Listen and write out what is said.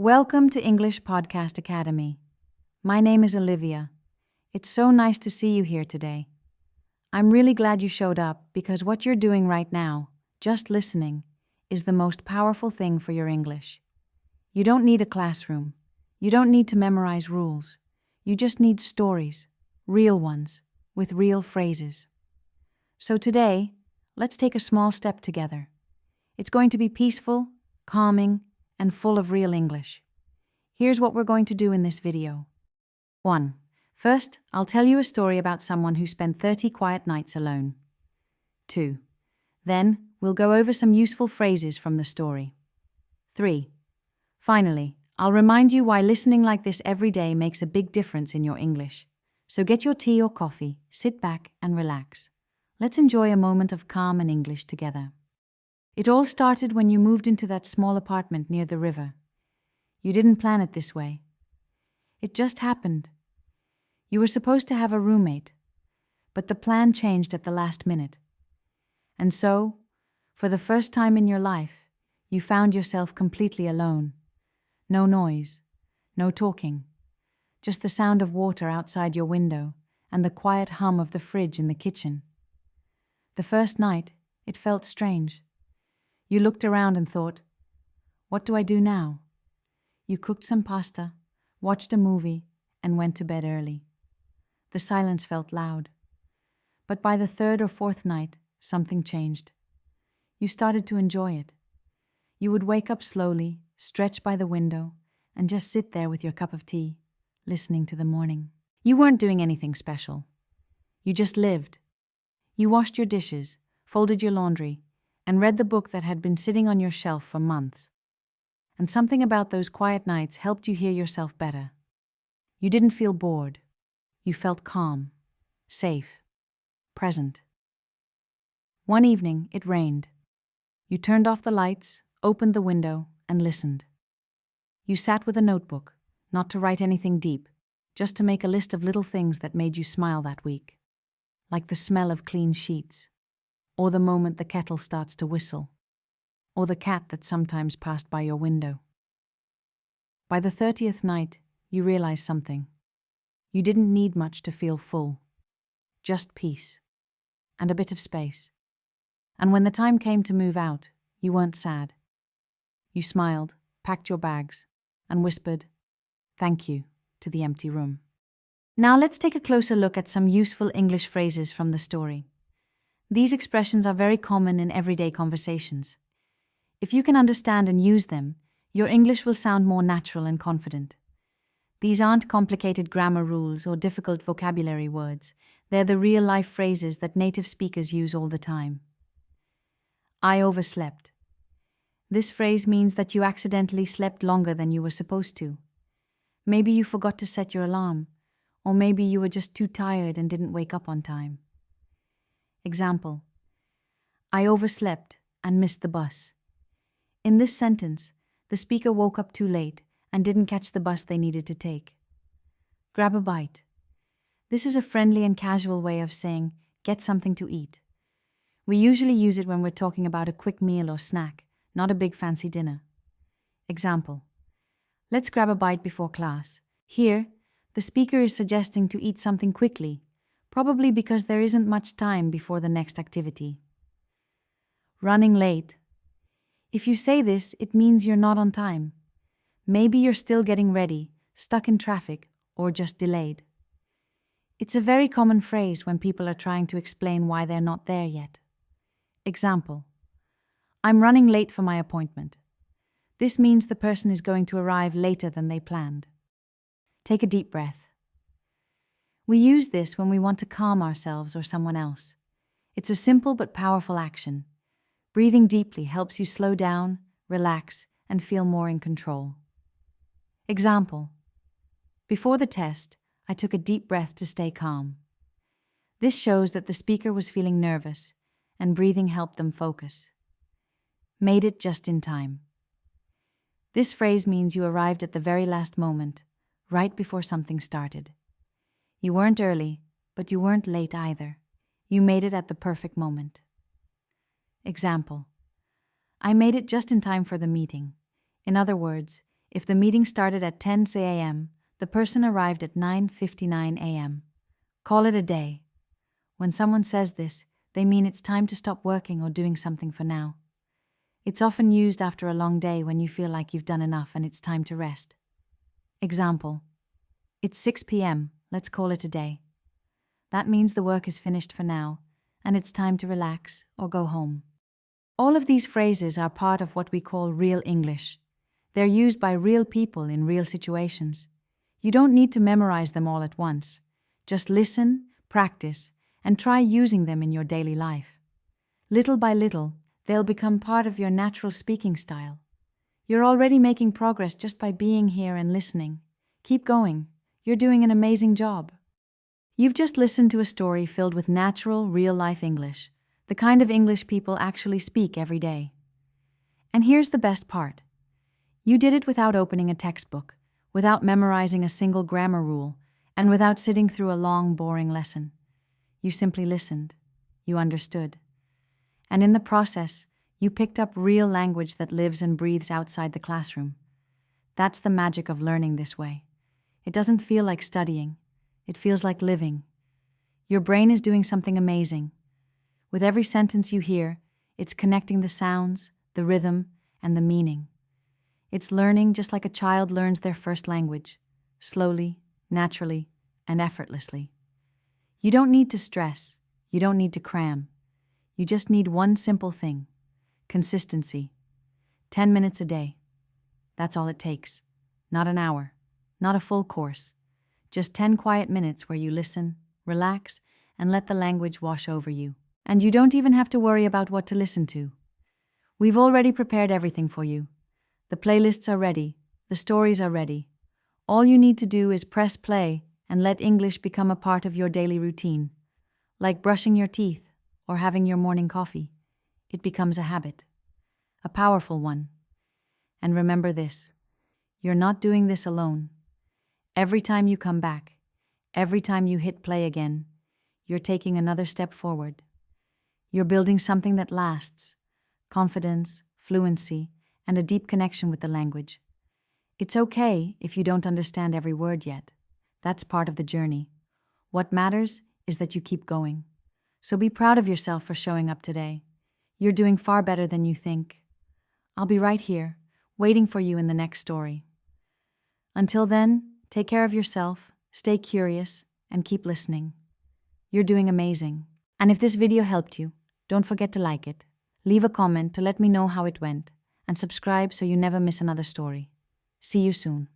Welcome to English Podcast Academy. My name is Olivia. It's so nice to see you here today. I'm really glad you showed up because what you're doing right now, just listening, is the most powerful thing for your English. You don't need a classroom. You don't need to memorize rules. You just need stories, real ones, with real phrases. So today, let's take a small step together. It's going to be peaceful, calming, and full of real English. Here's what we're going to do in this video. 1. First, I'll tell you a story about someone who spent 30 quiet nights alone. 2. Then, we'll go over some useful phrases from the story. 3. Finally, I'll remind you why listening like this every day makes a big difference in your English. So get your tea or coffee, sit back, and relax. Let's enjoy a moment of calm and English together. It all started when you moved into that small apartment near the river. You didn't plan it this way. It just happened. You were supposed to have a roommate, but the plan changed at the last minute. And so, for the first time in your life, you found yourself completely alone. No noise, no talking, just the sound of water outside your window and the quiet hum of the fridge in the kitchen. The first night, it felt strange. You looked around and thought, what do I do now? You cooked some pasta, watched a movie, and went to bed early. The silence felt loud. But by the third or fourth night, something changed. You started to enjoy it. You would wake up slowly, stretch by the window, and just sit there with your cup of tea, listening to the morning. You weren't doing anything special. You just lived. You washed your dishes, folded your laundry, and read the book that had been sitting on your shelf for months. And something about those quiet nights helped you hear yourself better. You didn't feel bored. You felt calm, safe, present. One evening, it rained. You turned off the lights, opened the window, and listened. You sat with a notebook, not to write anything deep, just to make a list of little things that made you smile that week, like the smell of clean sheets, or the moment the kettle starts to whistle, or the cat that sometimes passed by your window. By the 30th night, you realized something. You didn't need much to feel full, just peace, and a bit of space. And when the time came to move out, you weren't sad. You smiled, packed your bags, and whispered, "Thank you," to the empty room. Now let's take a closer look at some useful English phrases from the story. These expressions are very common in everyday conversations. If you can understand and use them, your English will sound more natural and confident. These aren't complicated grammar rules or difficult vocabulary words. They're the real-life phrases that native speakers use all the time. I overslept. This phrase means that you accidentally slept longer than you were supposed to. Maybe you forgot to set your alarm, or maybe you were just too tired and didn't wake up on time. Example: I overslept and missed the bus. In this sentence, the speaker woke up too late and didn't catch the bus they needed to take. Grab a bite. This is a friendly and casual way of saying, get something to eat. We usually use it when we're talking about a quick meal or snack, not a big fancy dinner. Example: let's grab a bite before class. Here, the speaker is suggesting to eat something quickly, probably because there isn't much time before the next activity. Running late. If you say this, it means you're not on time. Maybe you're still getting ready, stuck in traffic, or just delayed. It's a very common phrase when people are trying to explain why they're not there yet. Example: I'm running late for my appointment. This means the person is going to arrive later than they planned. Take a deep breath. We use this when we want to calm ourselves or someone else. It's a simple but powerful action. Breathing deeply helps you slow down, relax, and feel more in control. Example: before the test, I took a deep breath to stay calm. This shows that the speaker was feeling nervous, and breathing helped them focus. Made it just in time. This phrase means you arrived at the very last moment, right before something started. You weren't early, but you weren't late either. You made it at the perfect moment. Example: I made it just in time for the meeting. In other words, If the meeting started at 10 a.m., the person arrived at 9:59 a.m. Call it a day. When someone says this, they mean it's time to stop working or doing something for now. It's often used after a long day when you feel like you've done enough and it's time to rest. Example: it's 6 p.m., let's call it a day. That means the work is finished for now, and it's time to relax or go home. All of these phrases are part of what we call real English. They're used by real people in real situations. You don't need to memorize them all at once. Just listen, practice, and try using them in your daily life. Little by little, they'll become part of your natural speaking style. You're already making progress just by being here and listening. Keep going. You're doing an amazing job. You've just listened to a story filled with natural, real-life English, the kind of English people actually speak every day. And here's the best part. You did it without opening a textbook, without memorizing a single grammar rule, and without sitting through a long, boring lesson. You simply listened. You understood. And in the process, you picked up real language that lives and breathes outside the classroom. That's the magic of learning this way. It doesn't feel like studying. It feels like living. Your brain is doing something amazing. With every sentence you hear, it's connecting the sounds, the rhythm, and the meaning. It's learning just like a child learns their first language, slowly, naturally, and effortlessly. You don't need to stress. You don't need to cram. You just need one simple thing: consistency. 10 minutes a day. That's all it takes. Not an hour, not a full course. Just 10 quiet minutes where you listen, relax, and let the language wash over you. And you don't even have to worry about what to listen to. We've already prepared everything for you. The playlists are ready. The stories are ready. All you need to do is press play and let English become a part of your daily routine. Like brushing your teeth or having your morning coffee. It becomes a habit. A powerful one. And remember this: you're not doing this alone. Every time you come back, every time you hit play again, you're taking another step forward. You're building something that lasts: confidence, fluency, and a deep connection with the language. It's okay if you don't understand every word yet. That's part of the journey. What matters is that you keep going. So be proud of yourself for showing up today. You're doing far better than you think. I'll be right here, waiting for you in the next story. Until then, take care of yourself, stay curious, and keep listening. You're doing amazing. And if this video helped you, don't forget to like it, leave a comment to let me know how it went, and subscribe so you never miss another story. See you soon.